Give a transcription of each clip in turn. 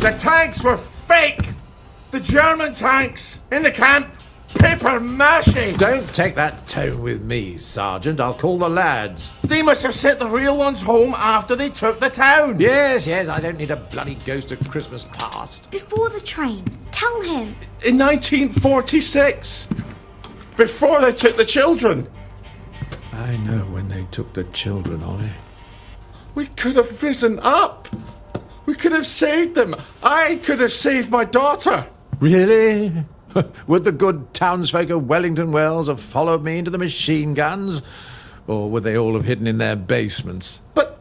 The tanks were fake! The German tanks in the camp! Paper mache! Don't take that tone with me, Sergeant. I'll call the lads. They must have sent the real ones home after they took the town. Yes, I don't need a bloody ghost of Christmas past. Before the train. Tell him. In 1946. Before they took the children. I know when they took the children, Ollie. We could have risen up. We could have saved them. I could have saved my daughter. Really? Would the good townsfolk of Wellington Wells have followed me into the machine guns? Or would they all have hidden in their basements? But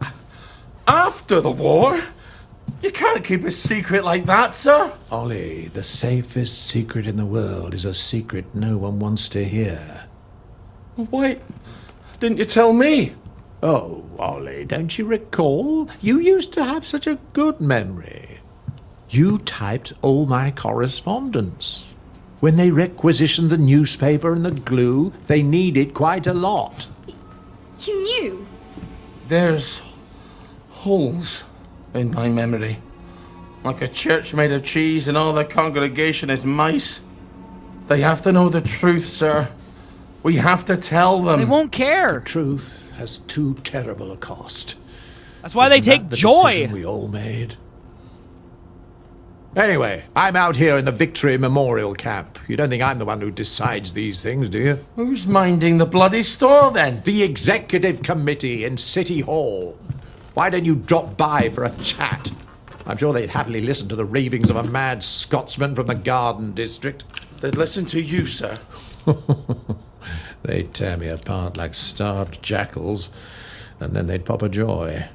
after the war, you can't keep a secret like that, sir. Ollie, the safest secret in the world is a secret no one wants to hear. Why didn't you tell me? Oh, Ollie, don't you recall? You used to have such a good memory. You typed all my correspondence. When they requisitioned the newspaper and the glue, they needed quite a lot. You knew? There's holes in my memory. Like a church made of cheese and all the congregation is mice. They have to know the truth, sir. We have to tell them. They won't care. Truth has too terrible a cost. That's why they Isn't take that the joy. decision we all made. Anyway, I'm out here in the Victory Memorial Camp. You don't think I'm the one who decides these things, do you? Who's minding the bloody store, then? The Executive Committee in City Hall. Why don't you drop by for a chat? I'm sure they'd happily listen to the ravings of a mad Scotsman from the Garden District. They'd listen to you, sir. They'd tear me apart like starved jackals, and then they'd pop a joy.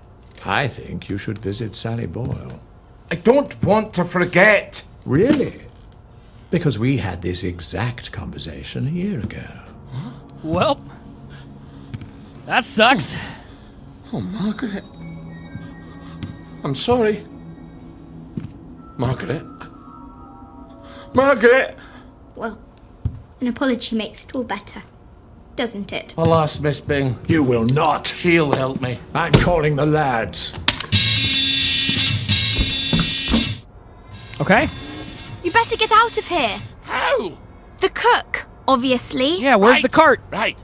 I think you should visit Sally Boyle. I don't want to forget. Really? Because we had this exact conversation a year ago. Well, that sucks. Oh, Margaret. I'm sorry. Margaret. Margaret! Well, an apology makes it all better, doesn't it? Alas, Miss Bing. You will not. She'll help me. I'm calling the lads. Okay. You better get out of here. How? The cook, obviously. Yeah, where's the cart? Right.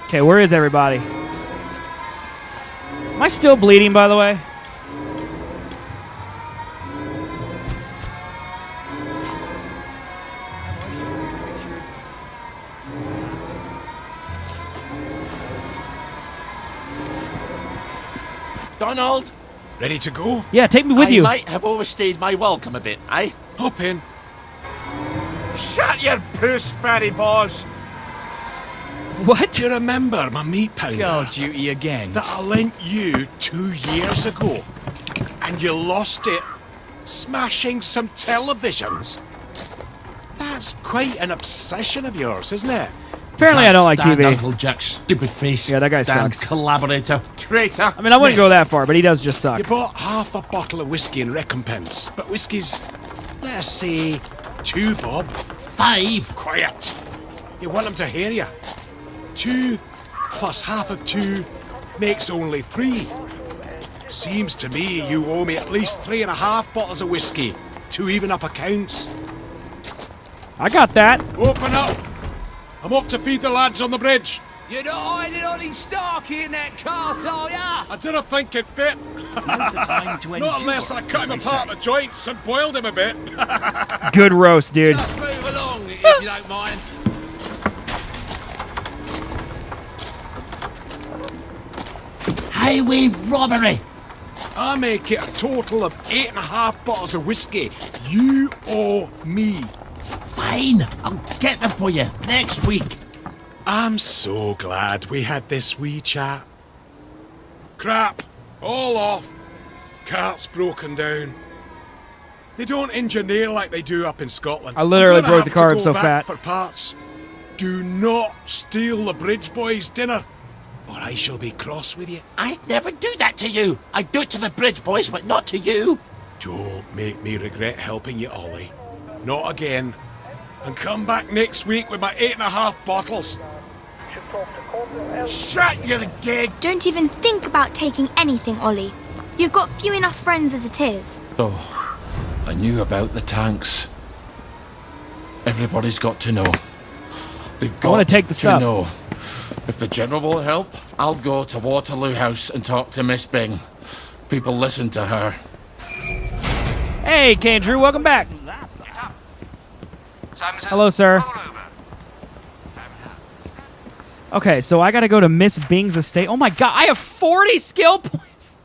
Okay, where is everybody? Am I still bleeding, by the way? Donald? Ready to go? Yeah, take me with you. I might have overstayed my welcome a bit, eh? Hop in. Shut your puss, Freddy boss! What? Do you remember my meat pounder? God, duty again. That I lent you 2 years ago. And you lost it smashing some televisions. That's quite an obsession of yours, isn't it? Apparently I don't like Stand TV. Uncle Jack's stupid face. Yeah, that guy Damn sucks. collaborator. Traitor. I mean, I wouldn't go that far, but he does just suck. You bought half a bottle of whiskey in recompense, but whiskey's, let's say, 2 bob. 5. Quiet. You want them to hear you. 2 plus half of 2 makes only 3. Seems to me you owe me at least 3.5 bottles of whiskey to even up accounts. I got that. Open up. I'm off to feed the lads on the bridge. You're not hiding Ollie Starkey in that cart, are ya? I didn't think it fit. Not unless I cut him apart at the joints and boiled him a bit. Good roast, dude. Just move along, if you don't mind. Highway robbery. I make it a total of 8.5 bottles of whiskey. You owe me. Fine, I'll get them for you next week. I'm so glad we had this wee chat. Crap, all off. Cart's broken down. They don't engineer like they do up in Scotland. I literally I'm gonna broke the have car, to I'm go so back fat. for parts. Do not steal the bridge boys' dinner, or I shall be cross with you. I'd never do that to you. I'd do it to the bridge boys, but not to you. Don't make me regret helping you, Ollie. Not again. And come back next week with my 8.5 bottles. Shut your gig! Don't even think about taking anything, Ollie. You've got few enough friends as it is. Oh, I knew about the tanks. Everybody's got to know. They've got wanna take the to stuff. know. If the General will help, I'll go to Waterloo House and talk to Miss Bing. People listen to her. Hey, Kane Drew, welcome back. Hello, sir. Okay, so I gotta go to Miss Bing's estate. Oh my god, I have 40 skill points!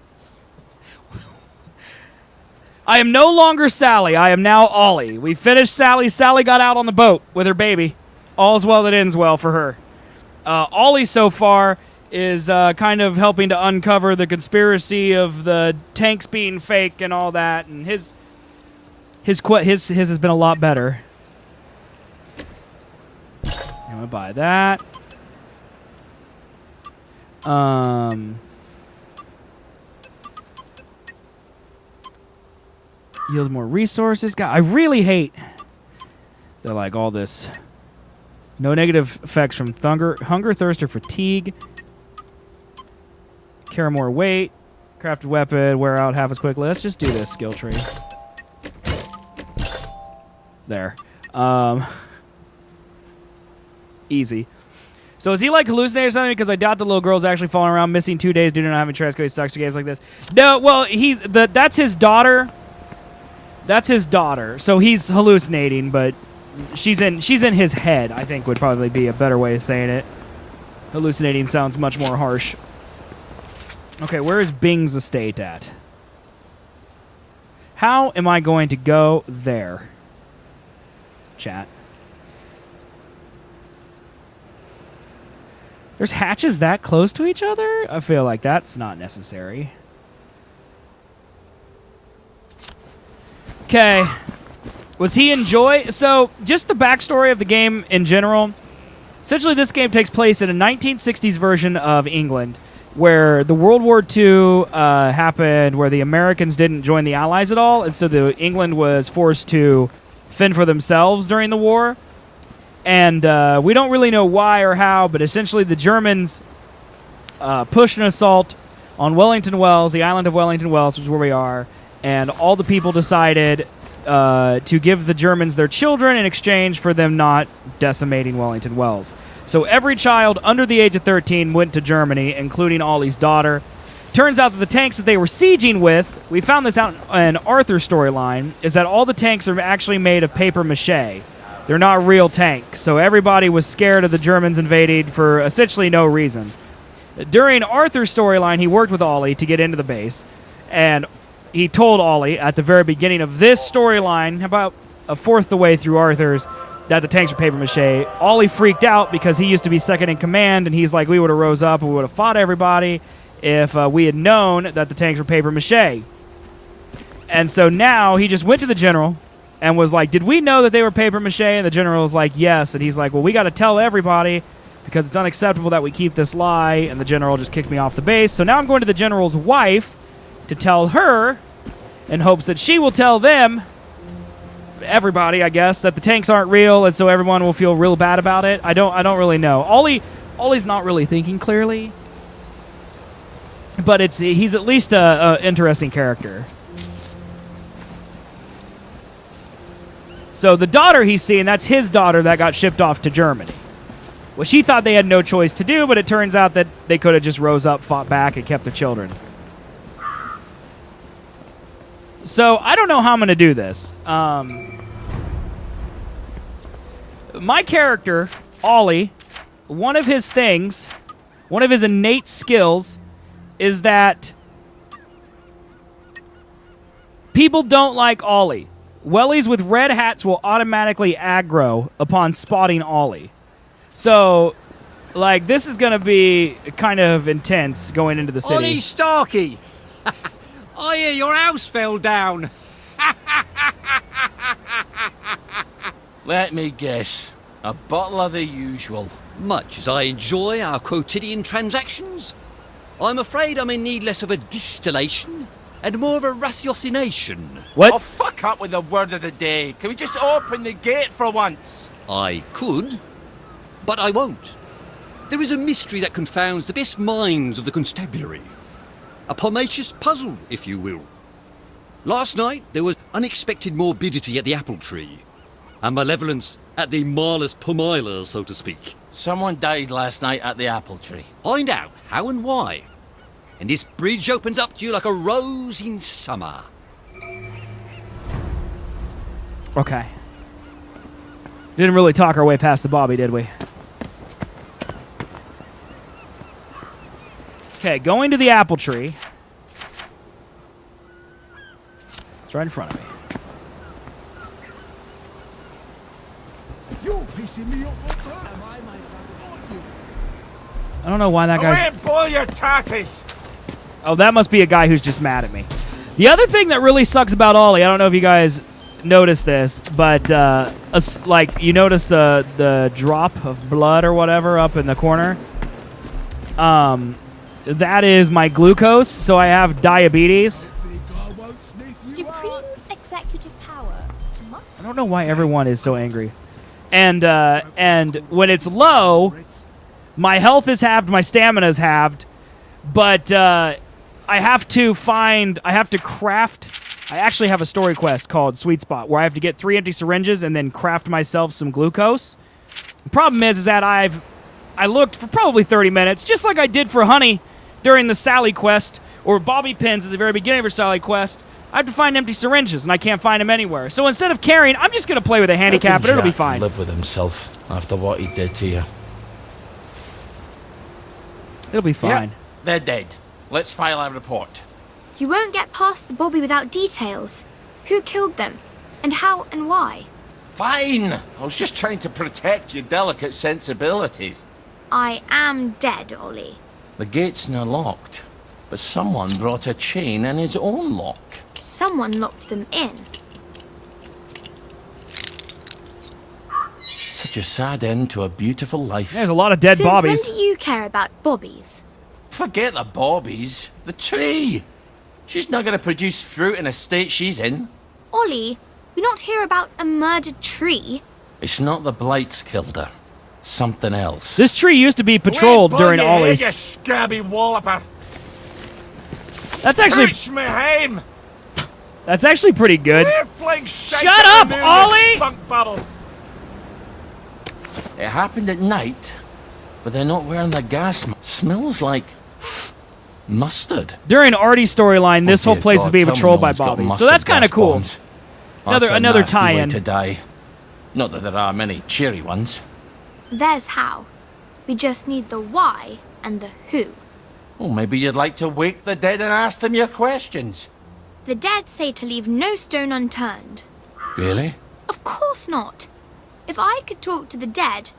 I am no longer Sally, I am now Ollie. We finished Sally. Sally got out on the boat with her baby. All's well that ends well for her. Ollie so far is kind of helping to uncover the conspiracy of the tanks being fake and all that, and his has been a lot better. I'm gonna buy that. Yields more resources. God, I really hate they're like all this. No negative effects from hunger, thirst, or fatigue. Carry more weight. Crafted weapon. Wear out half as quickly. Let's just do this skill tree. There. Easy. So is he like hallucinating or something? Because I doubt the little girl's actually falling around, missing 2 days due to not having trust because he sucks to games like this. No, well, that's his daughter. That's his daughter. So he's hallucinating, but she's in his head, I think would probably be a better way of saying it. Hallucinating sounds much more harsh. Okay, where is Bing's estate at? How am I going to go there? Chat. There's hatches that close to each other? I feel like that's not necessary. Okay. Was he enjoy? So, just the backstory of the game in general. Essentially, this game takes place in a 1960s version of England, where the World War II happened, where the Americans didn't join the Allies at all, and so England was forced to fend for themselves during the war. And we don't really know why or how, but essentially the Germans pushed an assault on Wellington Wells, the island of Wellington Wells, which is where we are, and all the people decided to give the Germans their children in exchange for them not decimating Wellington Wells. So every child under the age of 13 went to Germany, including Ollie's daughter. Turns out that the tanks that they were sieging with, we found this out in Arthur's storyline, is that all the tanks are actually made of paper mache. They're not real tanks, so everybody was scared of the Germans invading for essentially no reason. During Arthur's storyline, he worked with Ollie to get into the base, and he told Ollie at the very beginning of this storyline, about a fourth the way through Arthur's, that the tanks were paper mache. Ollie freaked out because he used to be second in command, and he's like, we would have rose up and we would have fought everybody if we had known that the tanks were paper mache. And so now he just went to the general and was like, did we know that they were paper mache? And the general was like, yes. And he's like, well, we got to tell everybody because it's unacceptable that we keep this lie. And the general just kicked me off the base. So now I'm going to the general's wife to tell her in hopes that she will tell them, everybody, I guess, that the tanks aren't real, and so everyone will feel real bad about it. I don't really know. Ollie's not really thinking clearly, but he's at least a interesting character. So the daughter he's seeing, that's his daughter that got shipped off to Germany. Well, she thought they had no choice to do, but it turns out that they could have just rose up, fought back, and kept the children. So I don't know how I'm going to do this. My character, Ollie, one of his innate skills is that people don't like Ollie. Wellies with red hats will automatically aggro upon spotting Ollie. So, like, this is going to be kind of intense going into the city. Ollie Starkey! I hear your house fell down. Let me guess. A bottle of the usual. Much as I enjoy our quotidian transactions, I'm afraid I'm in need less of a distillation and more of a ratiocination. What? Oh, fuck up with the word of the day. Can we just open the gate for once? I could, but I won't. There is a mystery that confounds the best minds of the constabulary. A pomacious puzzle, if you will. Last night, there was unexpected morbidity at the apple tree, and malevolence at the Marlus Pomiler, so to speak. Someone died last night at the apple tree. Find out how and why, and this bridge opens up to you like a rose in summer. Okay. Didn't really talk our way past the Bobby, did we? Okay, going to the apple tree. It's right in front of me. You're pissing me off on purpose. I don't know why that guy's... Away, boil your tatties! Oh, that must be a guy who's just mad at me. The other thing that really sucks about Ollie, I don't know if you guys noticed this, but like you notice the drop of blood or whatever up in the corner. That is my glucose, so I have diabetes. Supreme executive power. I don't know why everyone is so angry. And when it's low, my health is halved, my stamina is halved, but I have to craft. I actually have a story quest called Sweet Spot where I have to get 3 empty syringes and then craft myself some glucose. The problem is that I looked for probably 30 minutes, just like I did for Honey during the Sally quest, or Bobby Pins at the very beginning of her Sally quest. I have to find empty syringes, and I can't find them anywhere. So instead of carrying, I'm just going to play with a handicap, and it'll be fine. Live with himself after what he did to you. It'll be fine. Yeah, they're dead. Let's file a report. You won't get past the Bobby without details. Who killed them? And how and why? Fine. I was just trying to protect your delicate sensibilities. I am dead, Ollie. The gate's now locked, but someone brought a chain in his own lock. Someone locked them in. Such a sad end to a beautiful life. There's a lot of dead Since Bobbies. when do you care about Bobbies? Forget the Bobbies. The tree. She's not going to produce fruit in a state she's in. Ollie, we not hear about a murdered tree. It's not the blights killed her. Something else. This tree used to be patrolled during Ollie's. You scabby walloper. That's actually Reach me home. That's actually pretty good. Shut up, Ollie! Spunk bubble. It happened at night, but they're not wearing the gas mask. Smells like mustard. During Artie's storyline, this Oh, whole dear place God, is being tell me patrolled no by one's got Bobby. So mustard that's kind of gas cool. bombs. Another That's a nasty way tie-in. to die. Not that there are many cheery ones. There's how. We just need the why and the who. Well, maybe you'd like to wake the dead and ask them your questions. The dead say to leave no stone unturned. Really? Of course not. If I could talk to the dead,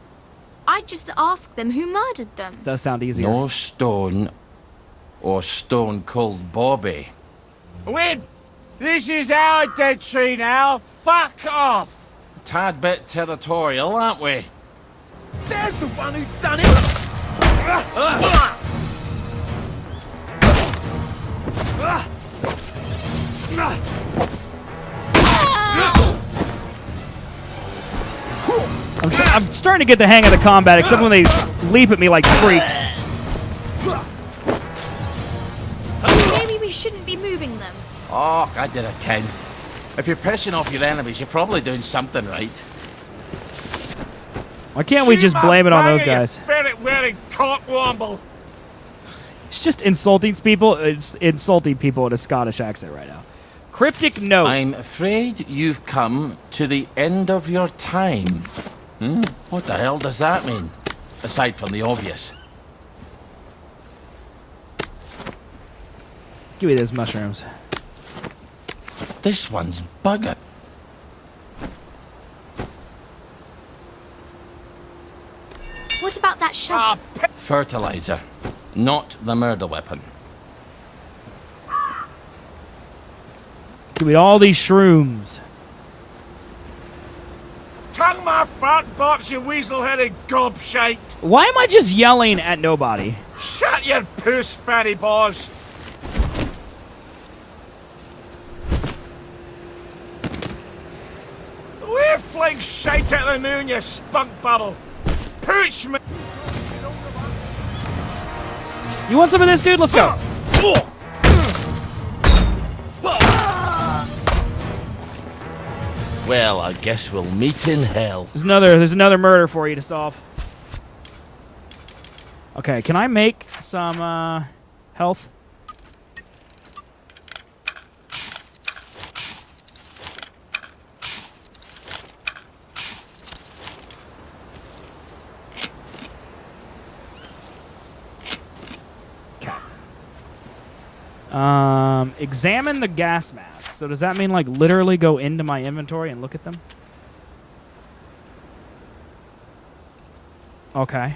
I'd just ask them who murdered them. Does sound easier. No stone or Stone Cold Bobby. Wait! This is our dead tree now. Fuck off! Tad bit territorial, aren't we? There's the one who done it! I'm starting to get the hang of the combat, except when they leap at me like freaks. Maybe we shouldn't be moving them. Oh, I did a king. If you're pissing off your enemies, you're probably doing something right. Why can't we just blame it on those guys? Ferret-wearing cockwomble. It's just insulting people. It's insulting people in a Scottish accent right now. Cryptic note. I'm afraid you've come to the end of your time. What the hell does that mean? Aside from the obvious. Give me those mushrooms. This one's buggered. What about that shovel? Fertilizer, not the murder weapon. Give me all these shrooms. Tongue my fat box, you weasel-headed gobshite! Why am I just yelling at nobody? Shut your puss, fatty boss! Hang shite at the moon, you spunk bubble! Pooch me! You want some of this, dude? Let's go. Well, I guess we'll meet in hell. There's another murder for you to solve. Okay, can I make some health? Examine the gas masks. So does that mean like literally go into my inventory and look at them? Okay.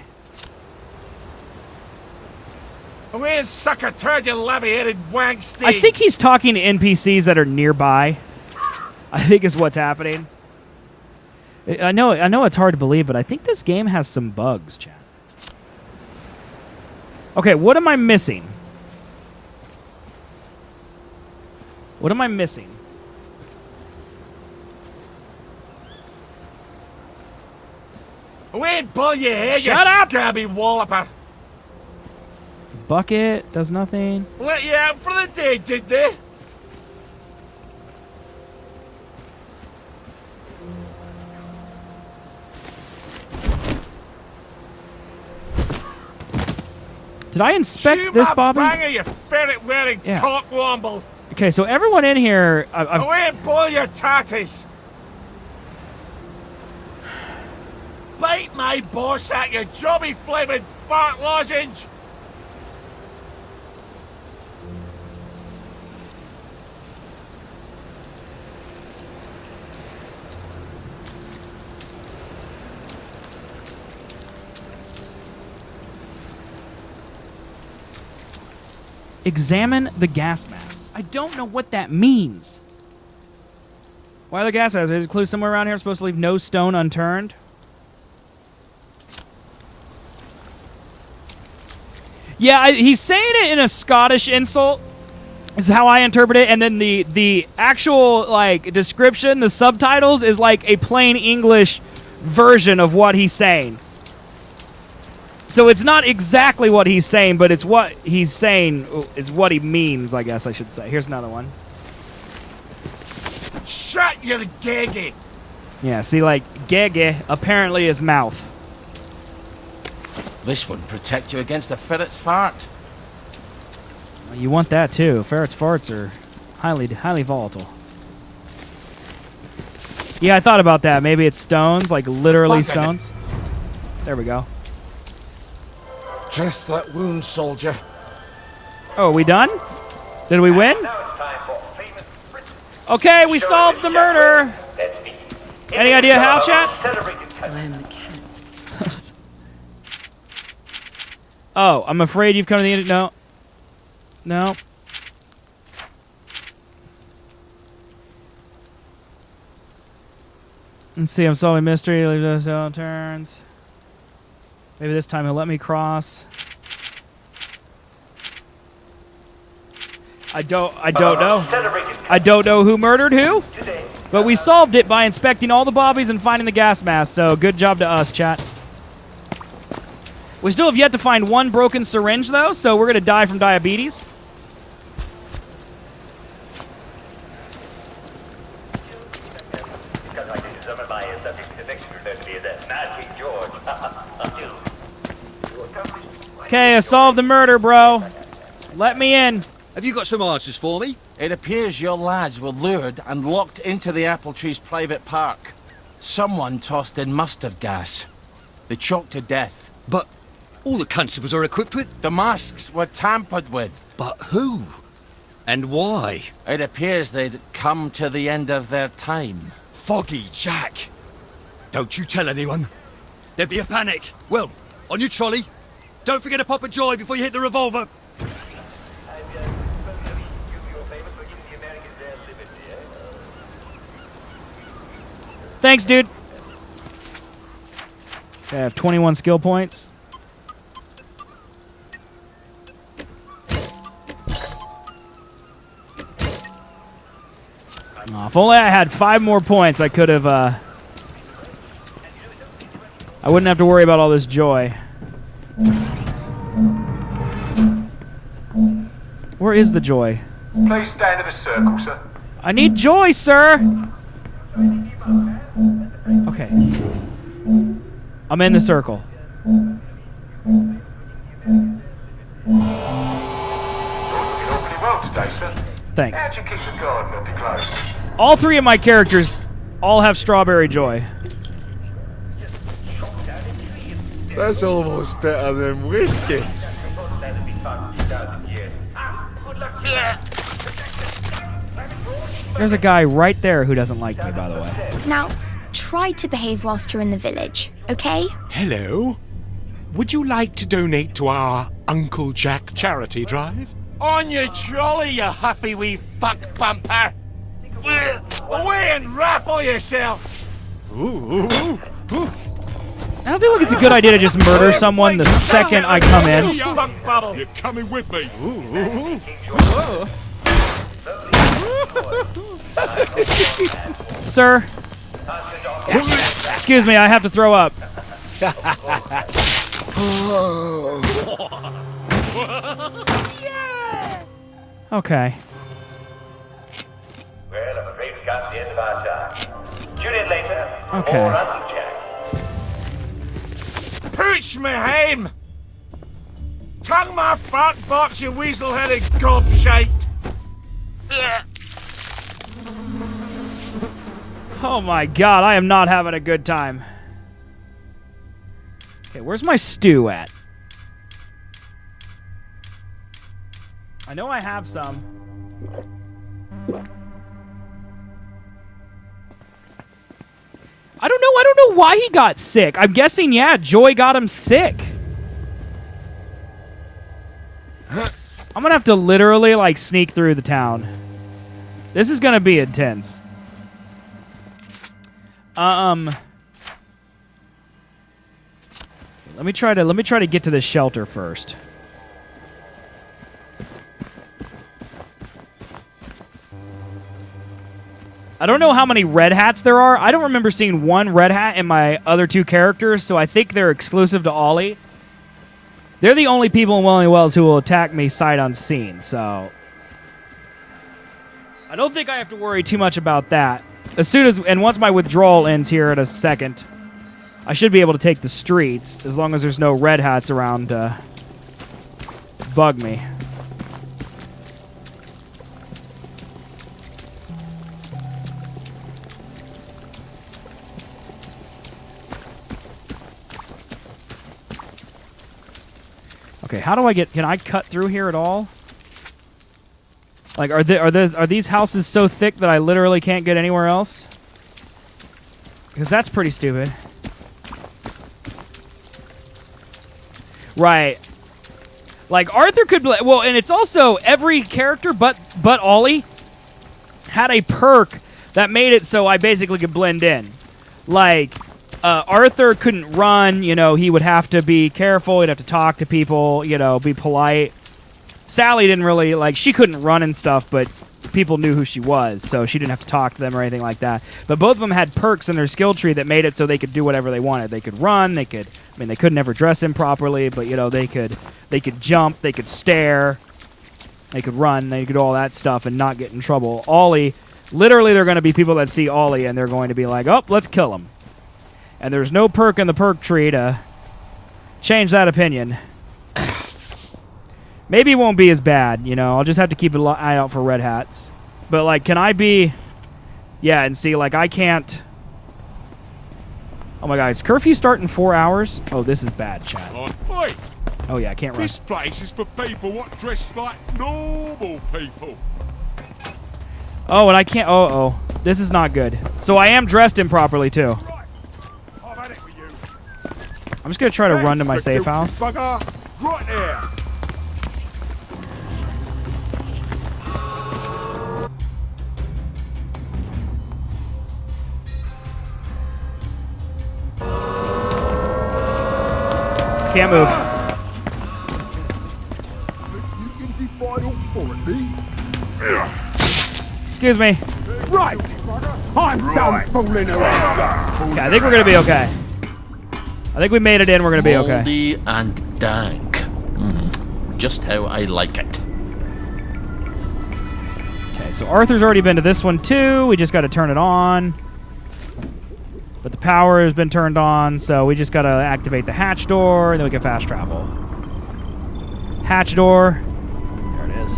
Come in, suck a turd, you levy-headed wankstein! I think he's talking to NPCs that are nearby. I think is what's happening. I know it's hard to believe, but I think this game has some bugs, chat. Okay, what am I missing? What am I missing? Wait, pull your hair, you Shut up! scabby walloper! Bucket does nothing. Let you out for the day, did they? Did I inspect this, Bobby? Banger, you ferret-wearing cockwomble! Okay, so everyone in here... Away, boil your tatties! Bite my boss at you, jobby-flavoured fart lozenge! Examine the gas masks. I don't know what that means. Why are the gas masks? There's a clue somewhere around here. I'm supposed to leave no stone unturned. Yeah, he's saying it in a Scottish insult. Is how I interpret it. And then the actual like description, the subtitles, is like a plain English version of what he's saying. So it's not exactly what he's saying, but it's what he's saying. It's what he means, I guess I should say. Here's another one. Shut your gaggy! Yeah, see, like, gege apparently is mouth. This one protect you against a ferret's fart. You want that, too. Ferret's farts are highly volatile. Yeah, I thought about that. Maybe it's stones, like literally stones. There we go. Dress that wound, soldier. Oh, are we done? Did we win? Okay, we solved the murder. Any idea how, chat? I'm the cat. Oh, I'm afraid you've come to the end. No. No. Let's see, I'm solving mystery. Leave those out turns. Maybe this time he'll let me cross. I don't know. I don't know who murdered who, but we solved it by inspecting all the bobbies and finding the gas mask, so good job to us, chat. We still have yet to find one broken syringe, though, so we're going to die from diabetes. Okay, I solved the murder, bro. Let me in. Have you got some answers for me? It appears your lads were lured and locked into the apple tree's private park. Someone tossed in mustard gas. They choked to death. But all the constables are equipped with... The masks were tampered with. But who? And why? It appears they'd come to the end of their time. Foggy Jack. Don't you tell anyone. There'd be a panic. Well, on your trolley. Don't forget to pop a joy before you hit the revolver. Thanks, dude. Okay, I have 21 skill points. Oh, if only I had 5 more points, I could have I wouldn't have to worry about all this joy. Where is the joy? Please stand in the circle, sir. I need joy, sir! Okay. I'm in the circle. Well today, sir. Thanks. How'd you keep the garden off your clothes? All three of my characters all have strawberry joy. That's almost better than whiskey. There's a guy right there who doesn't like me, by the way. Now, try to behave whilst you're in the village, okay? Hello. Would you like to donate to our Uncle Jack charity drive? On your trolley, you huffy wee fuck bumper! Away and raffle yourself! Ooh. I don't feel like it's a good idea to just murder someone the second I come in. You're coming with me. Sir? Excuse me, I have to throw up. Okay. Well, I'm afraid we got to the end of our time. Tune in later. Okay. Or Uncle Jack. Pooch me hame! Tongue my fart box, you weasel-headed gobshite! Oh my god, I am not having a good time. Okay, where's my stew at? I know I have some. I don't know why he got sick. I'm guessing, yeah, Joy got him sick. I'm gonna have to literally, like, sneak through the town. This is gonna be intense. Let me try to get to this shelter first. I don't know how many red hats there are. I don't remember seeing one red hat in my other two characters, so I think they're exclusive to Ollie. They're the only people in Wellington Wells who will attack me sight unseen, so I don't think I have to worry too much about that. And once my withdrawal ends here in a second, I should be able to take the streets, as long as there's no red hats around to bug me. Okay, how do I get... Can I cut through here at all? Like, are these houses so thick that I literally can't get anywhere else? Because that's pretty stupid. Right. Like, Arthur could... Well, and it's also every character but Ollie had a perk that made it so I basically could blend in. Like... Arthur couldn't run, you know, he would have to be careful, he'd have to talk to people, you know, be polite. Sally didn't really, like, she couldn't run and stuff, but people knew who she was, so she didn't have to talk to them or anything like that. But both of them had perks in their skill tree that made it so they could do whatever they wanted. They could run, they could, I mean, they could never dress him properly, but, you know, they could jump, they could stare, they could run, they could do all that stuff and not get in trouble. Ollie, literally they're going to be people that see Ollie and they're going to be like, oh, let's kill him. And there's no perk in the perk tree to change that opinion. Maybe it won't be as bad, you know. I'll just have to keep an eye out for red hats. But, like, can I be... Yeah, and see, like, I can't... Oh, my God. Is curfew start in 4 hours? Oh, this is bad, Chad. Oi! Oh, yeah, I can't run. This place is for people what dress like normal people. Oh, and I can't... Oh. This is not good. So I am dressed improperly, too. I'm just going to try to run to my safe house. Bugger. Right there. Can't move. Excuse me. Right. I'm done fooling around. Okay, I think we're going to be okay. I think we made it in. We're going to be okay. Moldy and dank. Just how I like it. Okay, so Arthur's already been to this one too. We just got to turn it on. But the power has been turned on, so we just got to activate the hatch door, and then we can fast travel. Hatch door. There it is.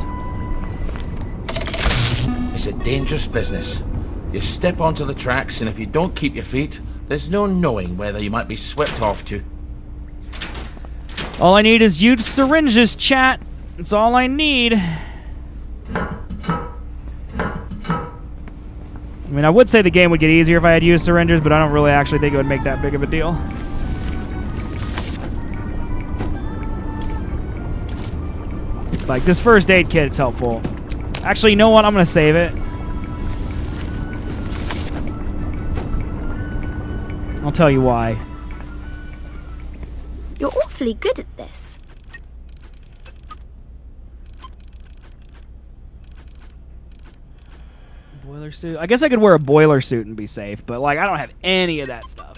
It's a dangerous business. You step onto the tracks, and if you don't keep your feet, there's no knowing whether you might be swept off to. All I need is used syringes, chat. That's all I need. I mean, I would say the game would get easier if I had used syringes, but I don't really actually think it would make that big of a deal. Like, this first aid kit's helpful. Actually, you know what? I'm going to save it. I'll tell you why. You're awfully good at this. Boiler suit. I guess I could wear a boiler suit and be safe, but like I don't have any of that stuff.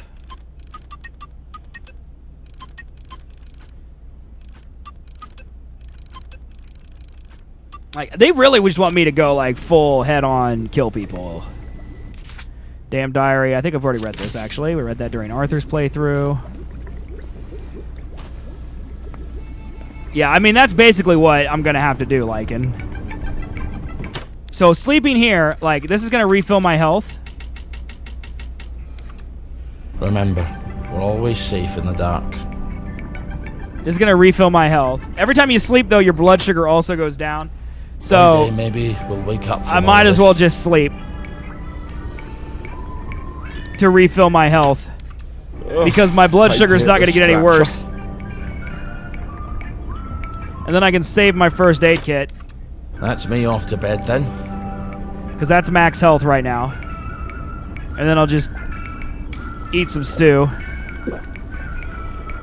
Like they really just want me to go like full head on kill people. Damn diary. I think I've already read this actually. We read that during Arthur's playthrough. Yeah, I mean that's basically what I'm gonna have to do, Lycan. So sleeping here, like, this is going to refill my health. Remember, we're always safe in the dark. This is going to refill my health. Every time you sleep, though, your blood sugar also goes down. So one day maybe we'll wake up from I might as well just sleep to refill my health. Because my blood sugar is not going to get any worse. And then I can save my first aid kit. That's me off to bed then. Because that's max health right now. And then I'll just eat some stew.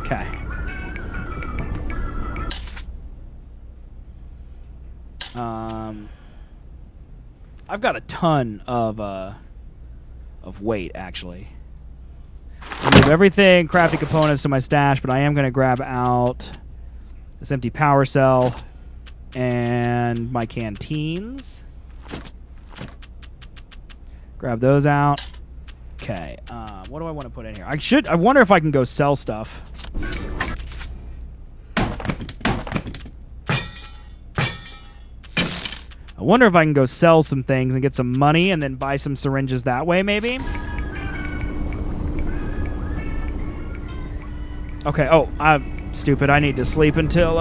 Okay. I've got a ton of weight, actually. I'll move everything, crafting components to my stash, but I am going to grab out this empty power cell and my canteens. Grab those out. Okay, what do I want to put in here? I wonder if I can go sell stuff. I wonder if I can go sell some things and get some money and then buy some syringes that way, maybe? Okay, oh, I'm stupid. I need to sleep until,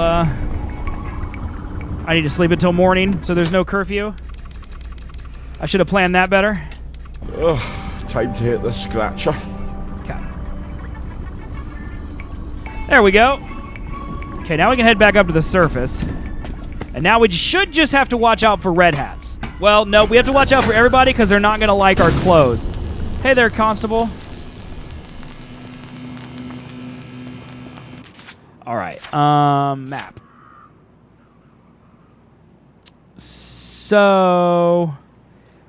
morning, so there's no curfew. I should have planned that better. Ugh, time to hit the scratcher. Okay. There we go. Okay, now we can head back up to the surface. And now we should just have to watch out for red hats. Well, no, we have to watch out for everybody because they're not going to like our clothes. Hey there, Constable. All right, map. So,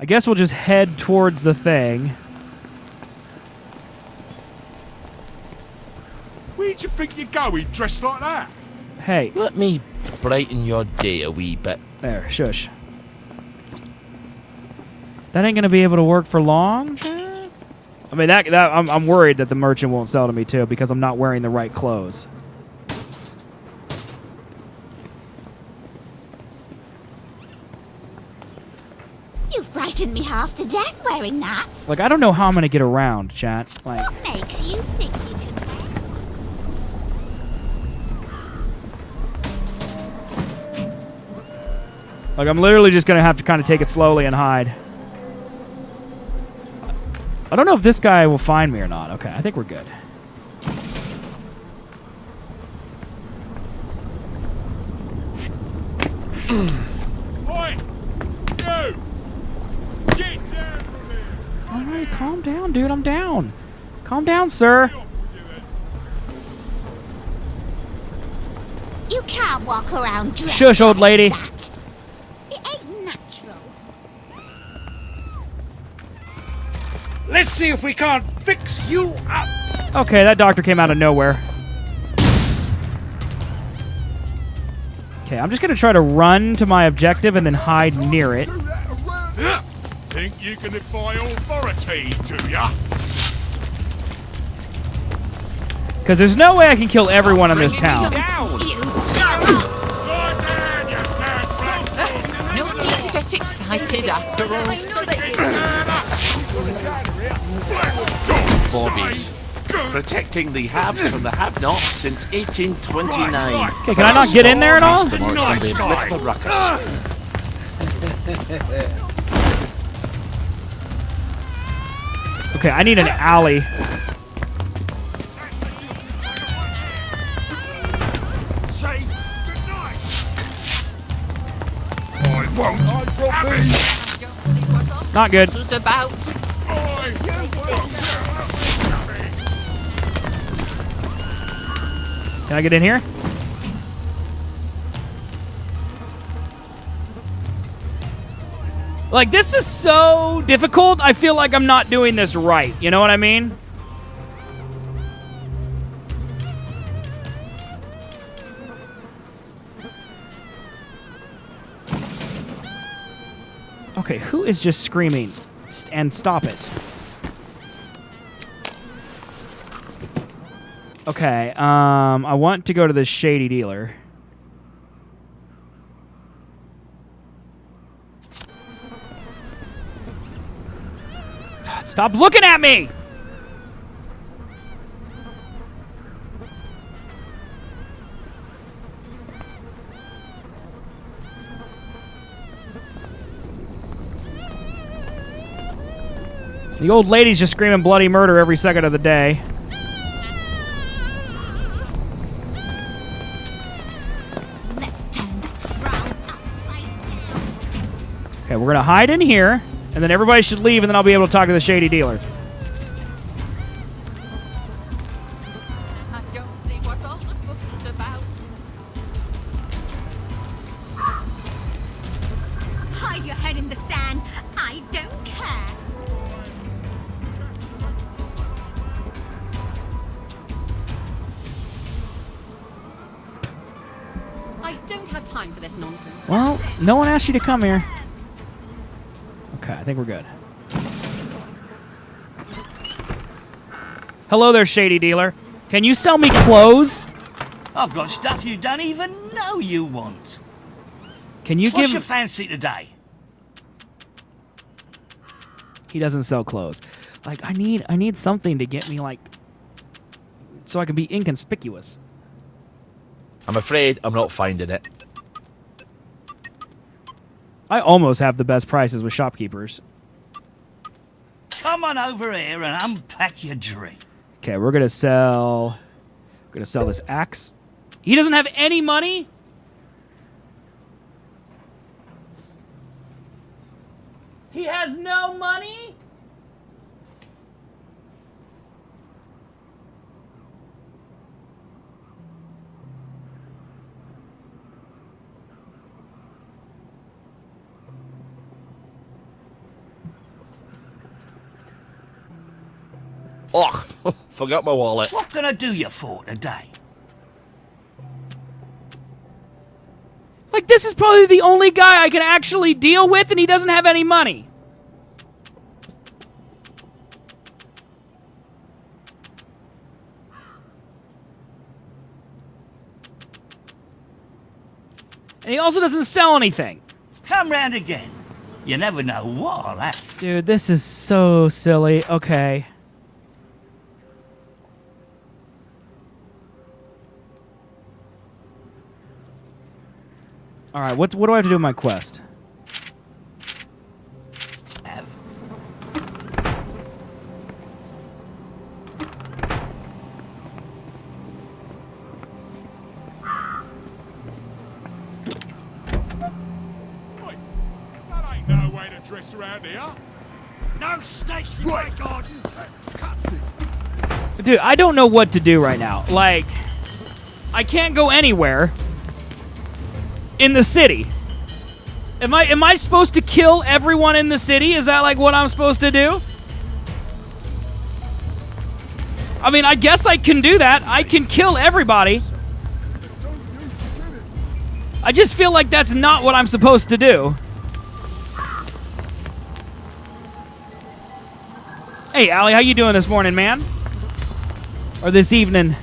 I guess we'll just head towards the thing. Where do you think you're going dressed like that? Hey. Let me brighten your day a wee bit. There, shush. That ain't gonna be able to work for long, Chad? I mean, I'm worried that the merchant won't sell to me too because I'm not wearing the right clothes. You frightened me half to death wearing that. Like, I don't know how I'm gonna get around, chat. Like, What makes you think you can? Like, I'm literally just gonna have to kind of take it slowly and hide. I don't know if this guy will find me or not. Okay, I think we're good. Oi! You! Get down from here! All right, calm down, dude. I'm down. Calm down, sir. You can't walk around dressed Shush, old like lady. that. It ain't natural. Let's see if we can't fix you up. Okay, that doctor came out of nowhere. Okay, I'm just gonna try to run to my objective and then hide near it. Think you can defy authority, do ya? Because there's no way I can kill everyone in this town. No need to get excited after all. Bobbies. Protecting the haves from the have-nots since 1829. Okay, can I not get in there at all? Nice guy. Okay, I need an alley. Say goodnight. I won't have it. Not good. This is about. Can I get in here? Like, this is so difficult. I feel like I'm not doing this right. You know what I mean? Okay, who is just screaming? And stop it. Okay, I want to go to this shady dealer. Stop looking at me! The old lady's just screaming bloody murder every second of the day. Okay, we're gonna hide in here, and then everybody should leave, and then I'll be able to talk to the shady dealer. I don't see what all the fuss is about. Hide your head in the sand. I don't care. I don't have time for this nonsense. Well, no one asked you to come here. Okay, I think we're good. Hello there, shady dealer. Can you sell me clothes? I've got stuff you don't even know you want. Can you What's give... your fancy today? He doesn't sell clothes. Like, I need something to get me, like, so I can be inconspicuous. I'm afraid I'm not finding it. I almost have the best prices with shopkeepers. Come on over here and unpack your drink. Okay, we're gonna sell this axe. He doesn't have any money? He has no money? Ugh, forgot my wallet. What can I do you for today? Like, this is probably the only guy I can actually deal with, and he doesn't have any money. And he also doesn't sell anything. Come round again. You never know what I'll have. Dude, this is so silly. Okay. All right, what do I have to do with my quest? No way to dress around here. No snakes in my garden. Dude, I don't know what to do right now. Like, I can't go anywhere in the city. Am I supposed to kill everyone in the city? Is that like what I'm supposed to do? I mean, I guess I can do that. I can kill everybody. I just feel like that's not what I'm supposed to do. Hey, Allie, how you doing this morning, man? Or this evening?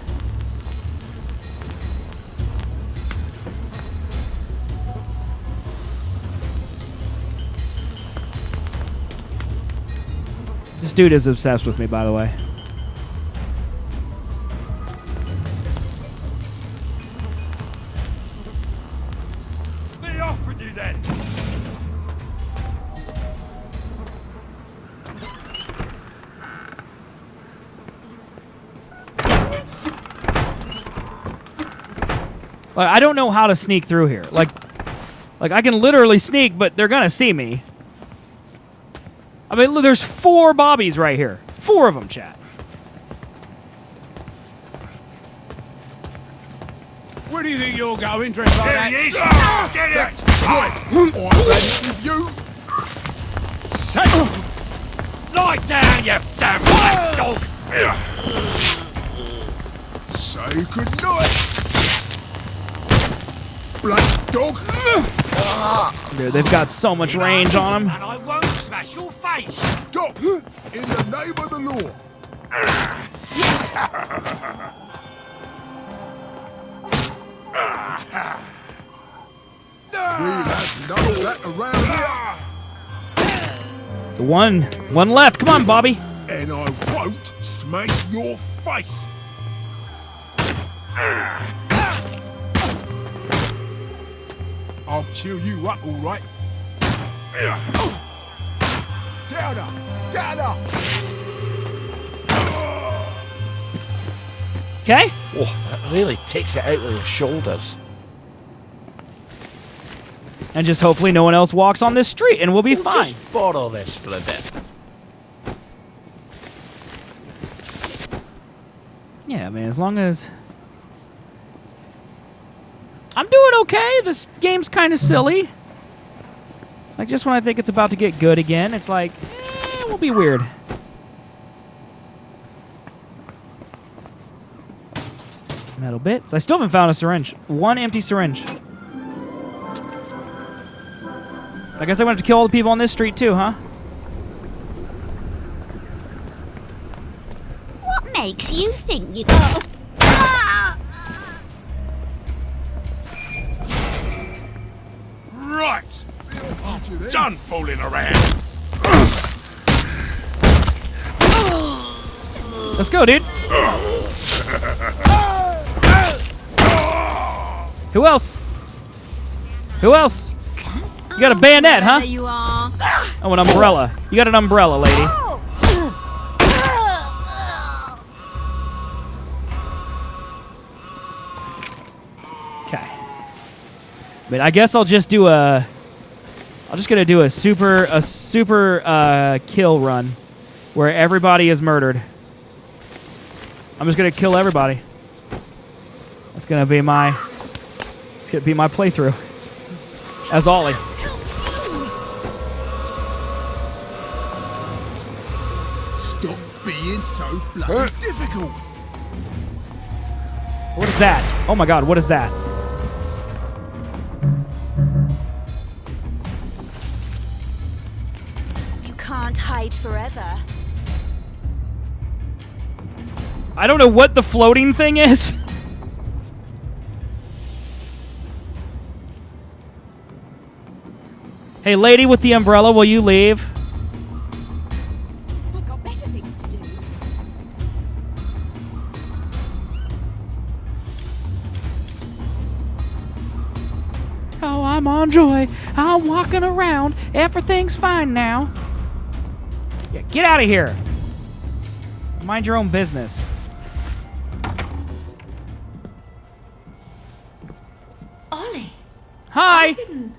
This dude is obsessed with me, by the way. Be off with you then. Like, I don't know how to sneak through here. Like I can literally sneak, but they're gonna see me. I mean, look, there's 4 Bobbies right here. 4 of them, chat. Where do you think you're going, dressed like that? There he is. Get it! Right. I'm ready with you. Lie down, you damn black dog! Say goodnight. Black dog. Dude, they've got so much range on them. And I won't smash your face! Stop! In the name of the law. We'll have none of that around here. One left. Come on, Bobby. And I won't smash your face. I'll cheer you up, all right. Down up! Down up! Okay. Oh, that really takes it out of your shoulders. And just hopefully no one else walks on this street, and we'll be fine. Just borrow this for a bit. Yeah, man, as long as... I'm doing okay. This game's kind of silly. Like, just when I think it's about to get good again, it's like, it will be weird. Metal bits. I still haven't found a syringe. 1 empty syringe. I guess I'm going to have to kill all the people on this street too, huh? What makes you think you go? Right! I'm done fooling around! Let's go, dude. Who else? Who else? You got a bayonet, huh? You are. Oh, an umbrella. You got an umbrella, lady. Okay. But I guess I'll just do a... I'm just gonna do a super kill run where everybody is murdered. I'm just gonna kill everybody. That's gonna be my... It's gonna be my playthrough. As Ollie. Stop being so bloody difficult. What is that? Oh my god, what is that? You can't hide forever. I don't know what the floating thing is. Hey, lady with the umbrella, will you leave? I've got better things to do. Oh, I'm on joy. I'm walking around. Everything's fine now. Yeah, get out of here. Mind your own business. Ollie. Hi. I didn't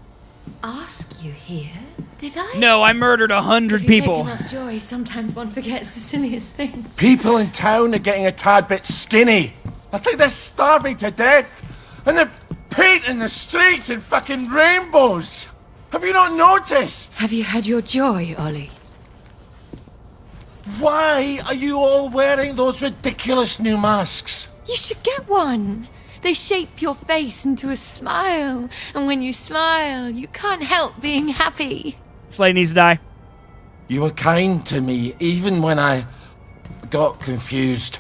ask you here, did I? No, I murdered 100 If you people. take enough joy, sometimes one forgets the silliest things. People in town are getting a tad bit skinny. I think they're starving to death. And they're painting the streets in fucking rainbows. Have you not noticed? Have you had your joy, Ollie? Why are you all wearing those ridiculous new masks? You should get one. They shape your face into a smile, and when you smile, you can't help being happy. Slade needs to die. You were kind to me, even when I got confused.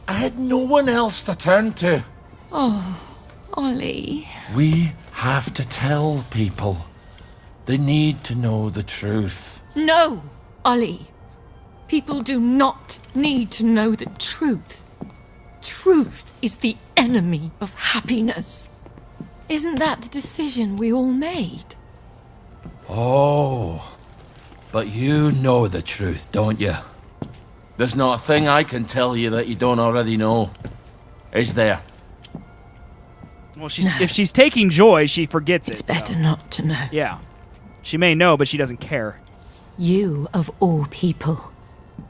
I had no one else to turn to. Oh, Ollie. We have to tell people. They need to know the truth. No, Ollie. People do not need to know the truth. Truth is the enemy of happiness. Isn't that the decision we all made? Oh, but you know the truth, don't you? There's not a thing I can tell you that you don't already know. Is there? Well, if she's taking joy, she forgets It's it. better not to know. Yeah. She may know, but she doesn't care. You, of all people,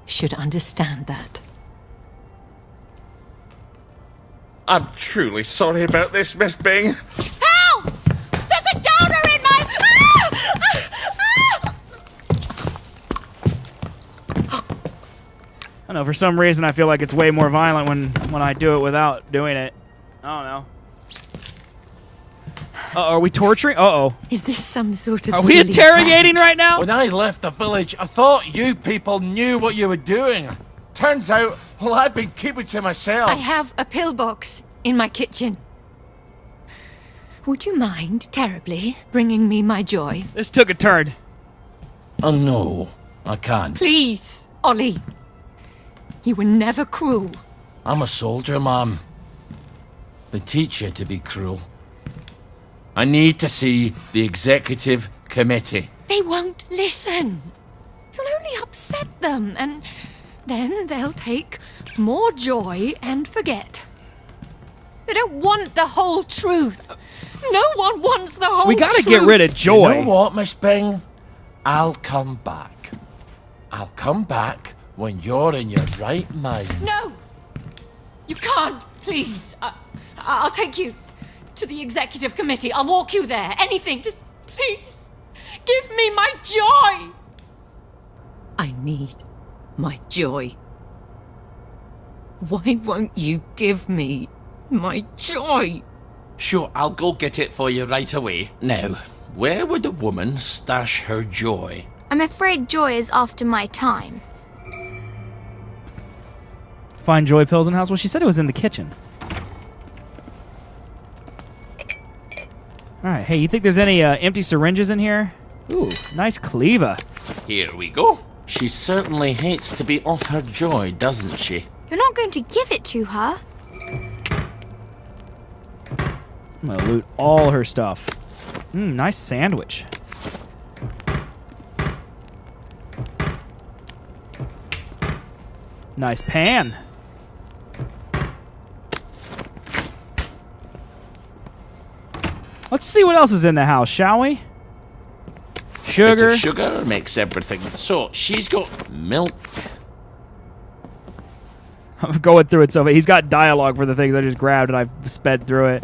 should understand that. I'm truly sorry about this, Miss Bing. Help! There's a donor in my... I don't know, for some reason I feel like it's way more violent when I do it without doing it. I don't know. Are we torturing? Uh-oh. Is this some sort of Are we interrogating right now? When I left the village, I thought you people knew what you were doing. Turns out, well, I've been keeping to myself. I have a pillbox in my kitchen. Would you mind terribly bringing me my joy? This took a turn. Oh, no, I can't. Please, Ollie. You were never cruel. I'm a soldier, Mom. They teach you to be cruel. I need to see the executive committee. They won't listen. You'll only upset them, and then they'll take more joy and forget. They don't want the whole truth. No one wants the whole truth. We gotta get rid of joy. You know what, Miss Bing? I'll come back. I'll come back when you're in your right mind. No! You can't, please. I'll take you to the executive committee. I'll walk you there. Anything. Just please give me my joy. I need my joy. Why won't you give me my joy? Sure, I'll go get it for you right away. Now, where would a woman stash her joy? I'm afraid joy is after my time. Find joy pills in the house? Well, she said it was in the kitchen. Alright, hey, you think there's any empty syringes in here? Ooh, nice cleaver. Here we go. She certainly hates to be off her joy, doesn't she? You're not going to give it to her? I'm gonna loot all her stuff. Nice sandwich. Nice pan. Let's see what else is in the house, shall we? Sugar. Bit of sugar makes everything. So, she's got milk. I'm going through it so he's got dialogue for the things I just grabbed and I've sped through it.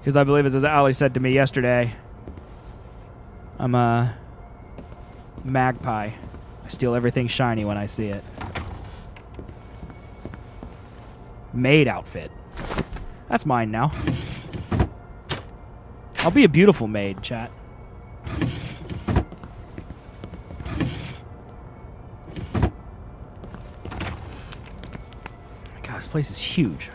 Because I believe, as Ali said to me yesterday, I'm a magpie. I steal everything shiny when I see it. Maid outfit. That's mine now. I'll be a beautiful maid, chat. God, this place is huge.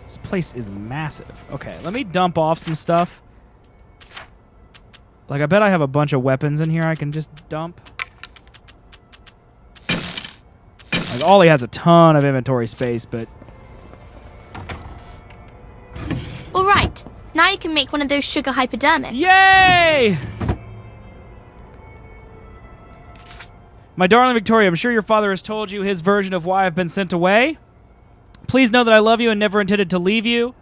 This place is massive. Okay, let me dump off some stuff. Like, I bet I have a bunch of weapons in here I can just dump. Like, Ollie has a ton of inventory space, but... All right. Now you can make one of those sugar hypodermics. Yay! My darling Victoria, I'm sure your father has told you his version of why I've been sent away. Please know that I love you and never intended to leave you.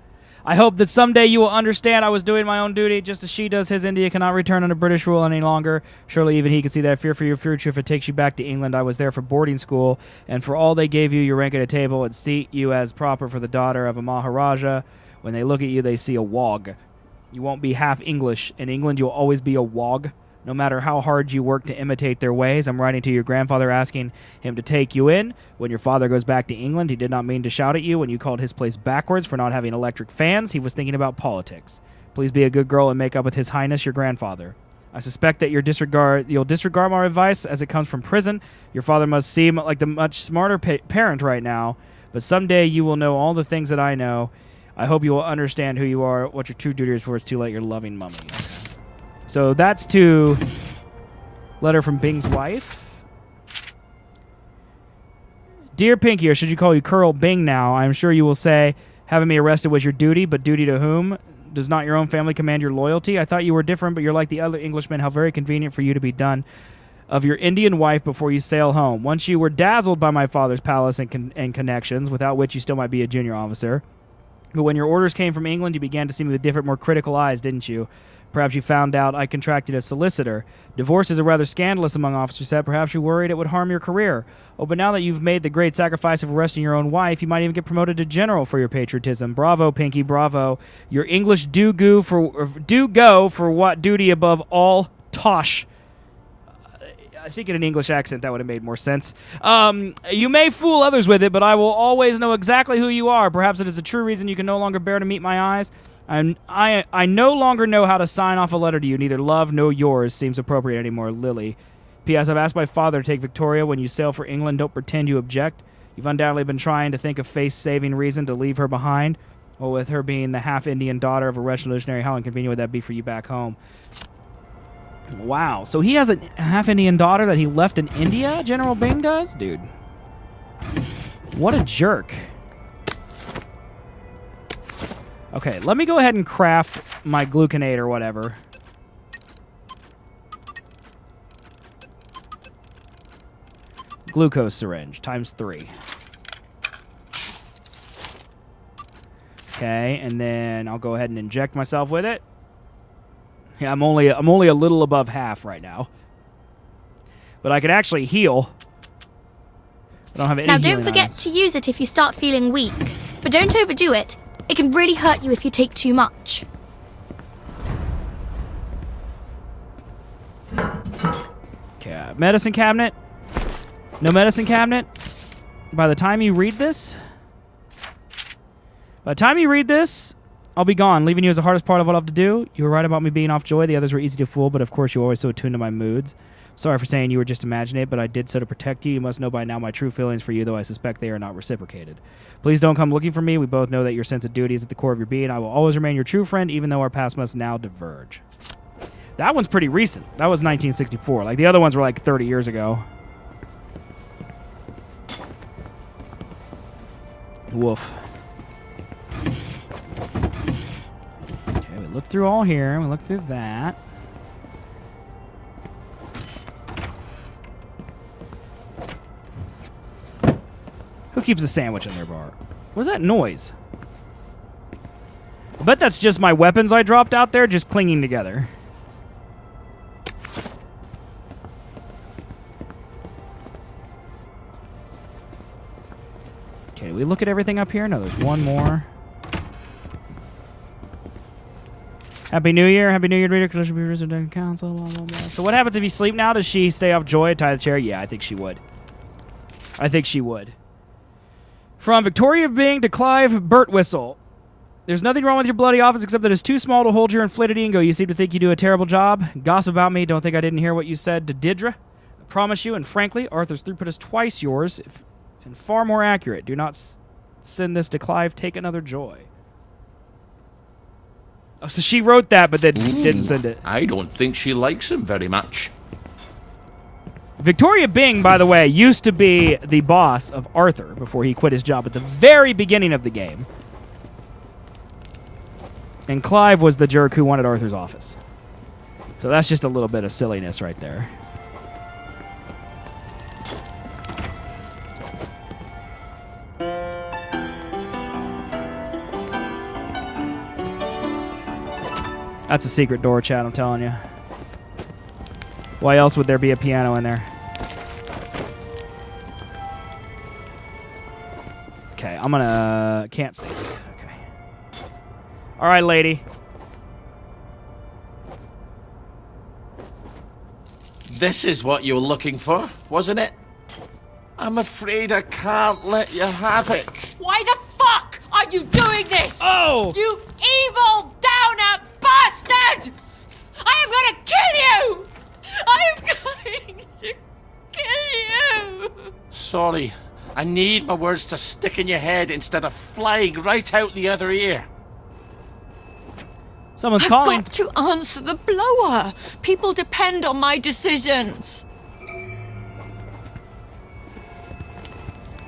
I hope that someday you will understand I was doing my own duty, just as she does his. India cannot return under British rule any longer. Surely even he can see that fear for your future if it takes you back to England. I was there for boarding school, and for all they gave you, your rank at a table and seat you as proper for the daughter of a Maharaja. When they look at you, they see a wog. You won't be half English. In England, you'll always be a wog, No matter how hard you work to imitate their ways, I'm writing to your grandfather asking him to take you in. When your father goes back to England, he did not mean to shout at you when you called his place backwards for not having electric fans. He was thinking about politics. Please be a good girl and make up with His Highness, your grandfather. I suspect that you'll disregard my advice as it comes from prison. Your father must seem like the much smarter parent right now, but someday you will know all the things that I know. I hope you will understand who you are, what your true duty is before it's too late, your loving mummy. So that's to letter from Bing's wife. Dear Pinky, or should you call you Curl Bing now, I am sure you will say, having me arrested was your duty, but duty to whom? Does not your own family command your loyalty? I thought you were different, but you're like the other Englishmen. How very convenient for you to be done of your Indian wife before you sail home. Once you were dazzled by my father's palace and connections, without which you still might be a junior officer. But when your orders came from England, you began to see me with different, more critical eyes, didn't you? Perhaps you found out I contracted a solicitor. Divorce is a rather scandalous among officers said. Perhaps you worried it would harm your career. Oh, but now that you've made the great sacrifice of arresting your own wife, you might even get promoted to general for your patriotism. Bravo, Pinky, bravo. Your English do go for what duty above all tosh. I think in an English accent that would have made more sense. You may fool others with it, but I will always know exactly who you are. Perhaps it is a true reason you can no longer bear to meet my eyes. I no longer know how to sign off a letter to you. Neither love nor yours seems appropriate anymore, Lily. P.S. I've asked my father to take Victoria when you sail for England. Don't pretend you object. You've undoubtedly been trying to think of face-saving reason to leave her behind. Well, with her being the half-Indian daughter of a revolutionary, how inconvenient would that be for you back home? Wow. So he has a half-Indian daughter that he left in India, General Bing does? Dude. What a jerk. Okay, let me go ahead and craft my gluconate or whatever. Glucose syringe, ×3. Okay, and then I'll go ahead and inject myself with it. Yeah, I'm only a little above half right now. But I can actually heal. I don't have any Now healing don't forget items. to use it if you start feeling weak. But don't overdo it. It can really hurt you if you take too much. Okay, medicine cabinet. No medicine cabinet. By the time you read this, I'll be gone, leaving you as the hardest part of what I have to do. You were right about me being off joy. The others were easy to fool, but of course you were always so attuned to my moods. Sorry for saying you were just imagining it, but I did so to protect you. You must know by now my true feelings for you, though I suspect they are not reciprocated. Please don't come looking for me. We both know that your sense of duty is at the core of your being. I will always remain your true friend, even though our paths must now diverge. That one's pretty recent. That was 1964. Like, the other ones were like 30 years ago. Woof. Okay, we look through all here. We look through that. Who keeps a sandwich in their bar? What's that noise? I bet that's just my weapons I dropped out there just clinging together. Okay, we look at everything up here? No, there's one more. Happy New Year. Happy New Year, reader. Council, blah, blah, blah. So what happens if you sleep now? Does she stay off joy, tie the chair? Yeah, I think she would. I think she would. From Victoria Bing to Clive Birtwhistle. There's nothing wrong with your bloody office except that it's too small to hold your inflated ego. You seem to think you do a terrible job. Gossip about me. Don't think I didn't hear what you said to Deirdre. I promise you, and frankly, Arthur's throughput is twice yours and far more accurate. Do not send this to Clive. Take another joy. Oh, so she wrote that, but then didn't send it. I don't think she likes him very much. Victoria Bing, by the way, used to be the boss of Arthur before he quit his job at the very beginning of the game. And Clive was the jerk who wanted Arthur's office. So that's just a little bit of silliness right there. That's a secret door, chat, I'm telling you. Why else would there be a piano in there? Okay, I'm gonna... Can't save it. Okay. Alright, lady. This is what you were looking for, wasn't it? I'm afraid I can't let you have it. Why the fuck are you doing this? Oh! You evil downer bastard! I am gonna kill you! I am going to kill you! Sorry, I need my words to stick in your head instead of flying right out the other ear. Someone's I've calling. got to answer the blower. People depend on my decisions.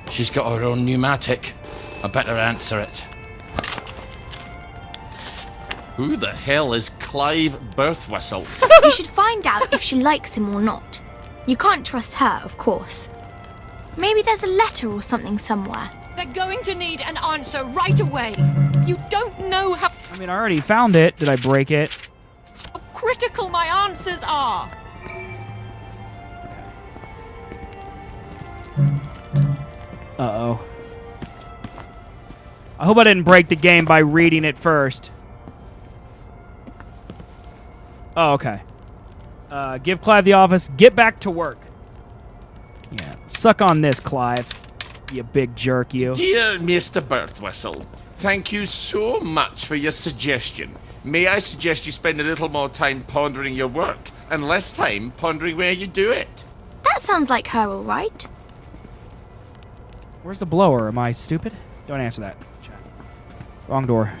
She's got her own pneumatic. I better answer it. Who the hell is Clive Birthwhistle? You should find out if she likes him or not. You can't trust her, of course. Maybe there's a letter or something somewhere. They're going to need an answer right away. You don't know how I mean, I already found it. Did I break it? critical my answers are. Uh-oh. I hope I didn't break the game by reading it first. Oh, okay. Give Clive the office. Get back to work. Yeah. Suck on this, Clive. You big jerk, you. Dear Mr. Birthwhistle, thank you so much for your suggestion. May I suggest you spend a little more time pondering your work and less time pondering where you do it? That sounds like her, all right. Where's the blower? Am I stupid? Don't answer that. Chat. Wrong door.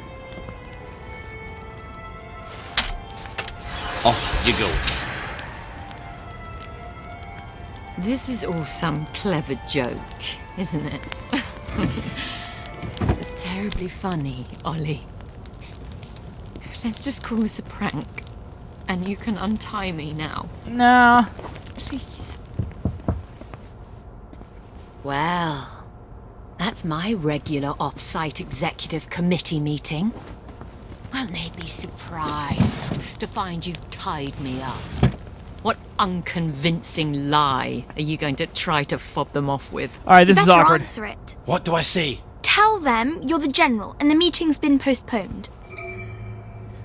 Off you go. This is all some clever joke, isn't it? It's terribly funny, Ollie. Let's just call this a prank, and you can untie me now. Nah. Please. Well, that's my regular off-site executive committee meeting. Won't they be surprised to find you've tied me up? What unconvincing lie are you going to try to fob them off with? All right, this You is better awkward. answer it. What do I say? Tell them you're the general and the meeting's been postponed.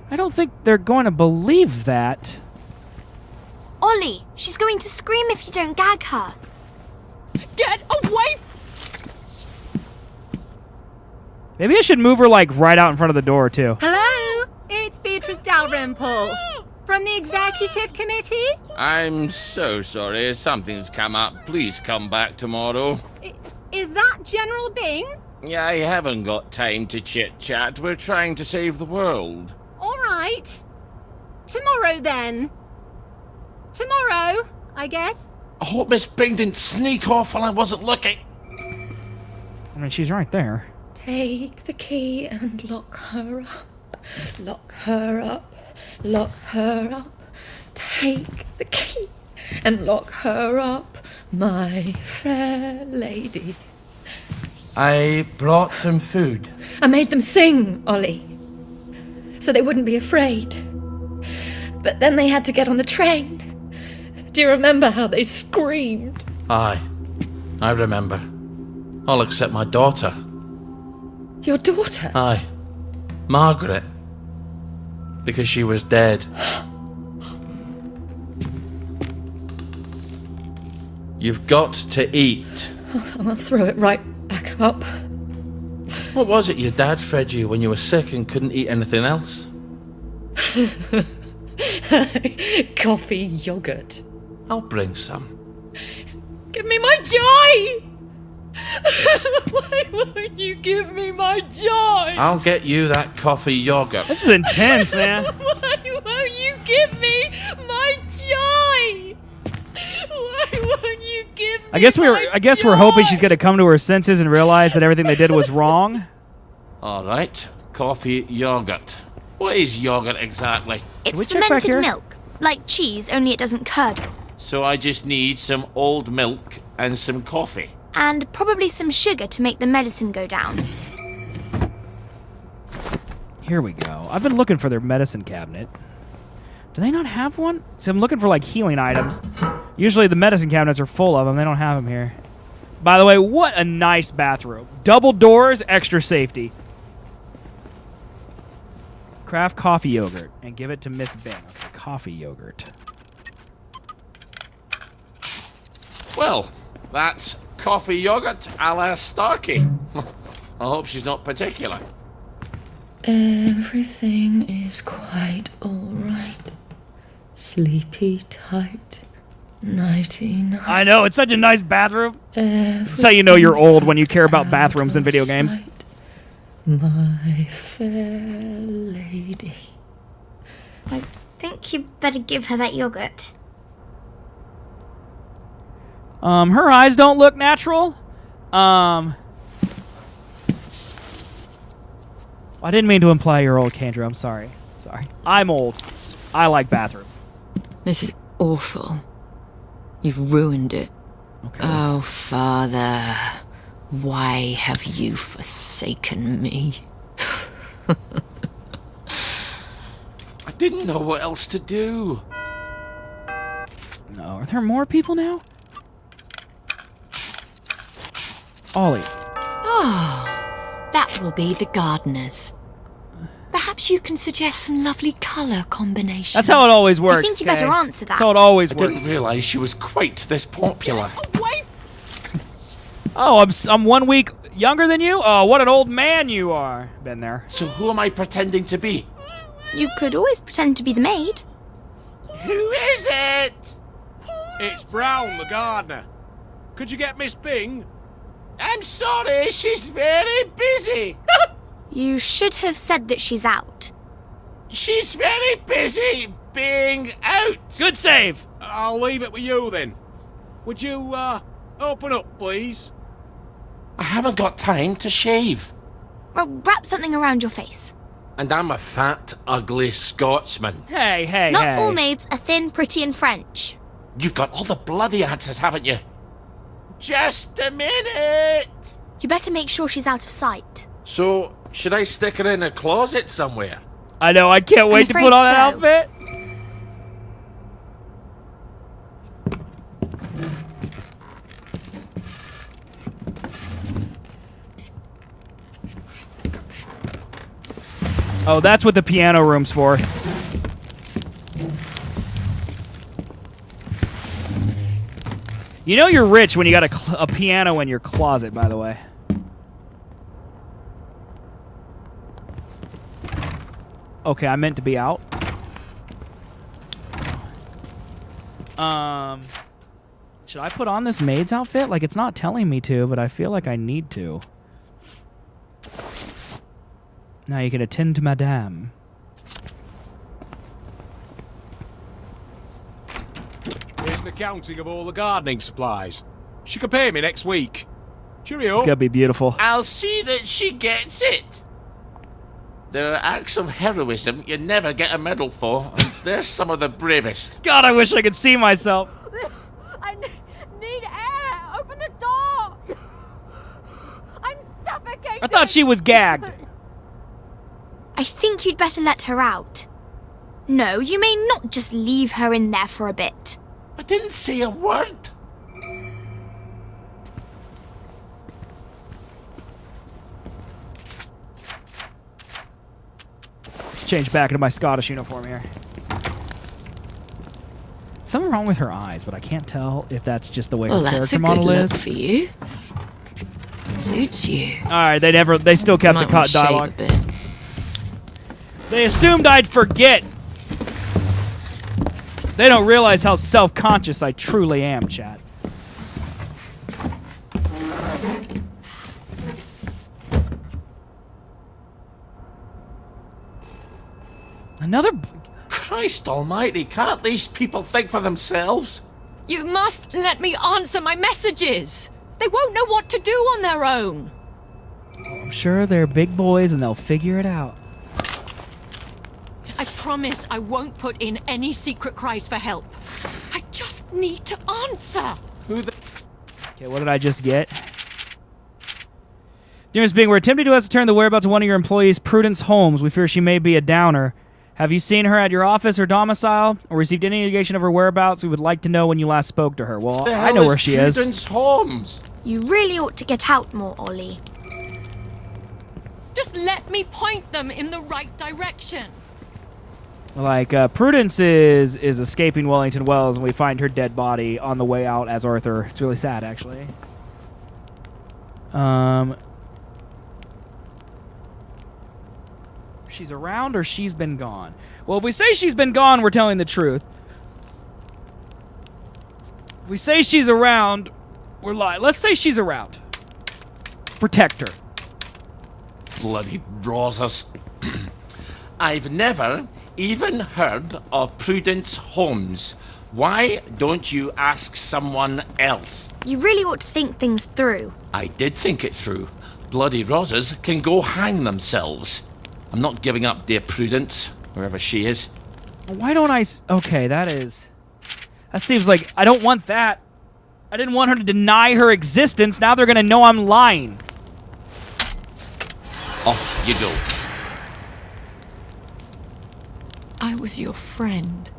I don't think they're going to believe that. Ollie, she's going to scream if you don't gag her. Get away! Maybe I should move her, like, right out in front of the door, too. Hello, it's Beatrice Dalrymple from the Executive Committee. I'm so sorry. Something's come up. Please come back tomorrow. Is that General Bing? Yeah, I haven't got time to chit-chat. We're trying to save the world. All right. Tomorrow, then. Tomorrow, I guess. I hope Miss Bing didn't sneak off while I wasn't looking. I mean, she's right there. Take the key and lock her up. Lock her up. Lock her up. Take the key and lock her up, my fair lady. I brought some food. I made them sing, Ollie, so they wouldn't be afraid. But then they had to get on the train. Do you remember how they screamed? Aye, I remember. All except my daughter. Your daughter? Aye, Margaret. Because she was dead. You've got to eat. I'll throw it right back up. What was it your dad fed you when you were sick and couldn't eat anything else? Coffee yogurt. I'll bring some. Give me my joy! Why won't you give me my joy? I'll get you that coffee yogurt. This is intense, man. Why won't you give me my joy? Why won't you give me I guess we're hoping she's going to come to her senses and realize that everything they did was wrong. All right, coffee yogurt. What is yogurt exactly? It's fermented milk, like cheese, only it doesn't curdle. So I just need some old milk and some coffee. And probably some sugar to make the medicine go down. Here we go. I've been looking for their medicine cabinet. Do they not have one? So I'm looking for, like, healing items. Usually the medicine cabinets are full of them. They don't have them here. By the way, what a nice bathroom. Double doors, extra safety. Craft coffee yogurt and give it to Miss Bing. Okay, coffee yogurt. Well, that's coffee yogurt a la Starkey. I hope she's not particular. Everything is quite alright. Sleepy tight. Nighty-night. I know, it's such a nice bathroom. That's how you know you're old, when you care about bathrooms in video games. My fair lady. I think you better give her that yogurt. Her eyes don't look natural. I didn't mean to imply you're old, Kendra. I'm sorry. I'm old. I like bathrooms. This is awful. You've ruined it. Okay. Oh, Father, why have you forsaken me? I didn't know what else to do. No, are there more people now? Ollie. Oh, that will be the gardeners. Perhaps you can suggest some lovely colour combinations. That's how it always works. I think you better answer that. That's how it always works. I didn't realise she was quite this popular. Oh, I'm 1 week younger than you? Oh, what an old man you are. Been there. So who am I pretending to be? You could always pretend to be the maid. Who is it? It's Brown, the gardener. Could you get Miss Bing? I'm sorry, she's very busy. You should have said that she's out. She's very busy being out. Good save. I'll leave it with you then. Would you, open up, please? I haven't got time to shave. Well, wrap something around your face. And I'm a fat, ugly Scotsman. Hey. Not all maids are thin, pretty, and French. You've got all the bloody answers, haven't you? Just a minute. You better make sure she's out of sight. So, should I stick her in a closet somewhere? I know, I can't wait to put on an outfit. Oh, that's what the piano room's for. You know you're rich when you got a piano in your closet, by the way. Okay, I meant to be out. Should I put on this maid's outfit? Like, it's not telling me to, but I feel like I need to. Now you can attend to Madame. Here's an accounting of all the gardening supplies. She can pay me next week. Cheerio. It's gonna be beautiful. I'll see that she gets it. There are acts of heroism you never get a medal for, and they're some of the bravest. God, I wish I could see myself. I need air. Open the door. I'm suffocating. I thought she was gagged. I think you'd better let her out. No, you may not just leave her in there for a bit. I didn't say a word. Let's change back into my Scottish uniform here. Something wrong with her eyes, but I can't tell if that's just the way her character model is. That's a good look for you. Suits you. All right, they still kept the dialogue. Shave a bit. They assumed I'd forget. They don't realize how self-conscious I truly am, chat. Another... Christ almighty, can't these people think for themselves? You must let me answer my messages. They won't know what to do on their own. I'm sure they're big boys and they'll figure it out. I promise I won't put in any secret cries for help. I just need to answer. Okay, what did I just get? Dear Ms. Bing, we're attempting to ascertain the whereabouts of one of your employees, Prudence Holmes. We fear she may be a downer. Have you seen her at your office or domicile, or received any indication of her whereabouts? We would like to know when you last spoke to her. Well, I know where she is. Prudence Holmes? You really ought to get out more, Ollie. Just let me point them in the right direction. Like, Prudence is escaping Wellington Wells, and we find her dead body on the way out as Arthur. It's really sad, actually. She's around or she's been gone? Well, if we say she's been gone, we're telling the truth. If we say she's around, we're lying. Let's say she's around. Protect her. Bloody Rosas. I've never even heard of Prudence Holmes. Why don't you ask someone else? You really ought to think things through. I did think it through. Bloody Rosas can go hang themselves. I'm not giving up dear Prudence, wherever she is. Why don't I... Okay, that seems like... I don't want that. I didn't want her to deny her existence. Now they're going to know I'm lying. Off you go. I was your friend.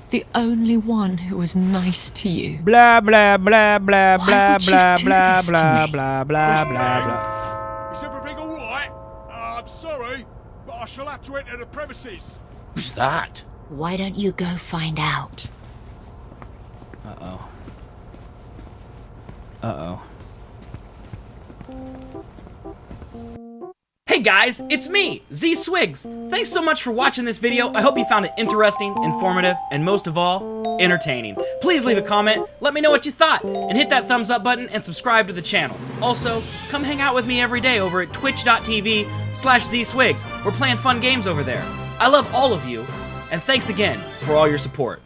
The only one who was nice to you. Blah, blah, blah, blah, blah, blah, blah, blah, blah, blah, blah. Is everything all right? I'm sorry, but I shall have to enter the premises. Who's that? Why don't you go find out? Uh-oh. Uh-oh. Hey guys, it's me, zswiggs. Thanks so much for watching this video. I hope you found it interesting, informative, and most of all, entertaining. Please leave a comment, let me know what you thought, and hit that thumbs up button and subscribe to the channel. Also, come hang out with me every day over at twitch.tv/zswiggs. We're playing fun games over there. I love all of you, and thanks again for all your support.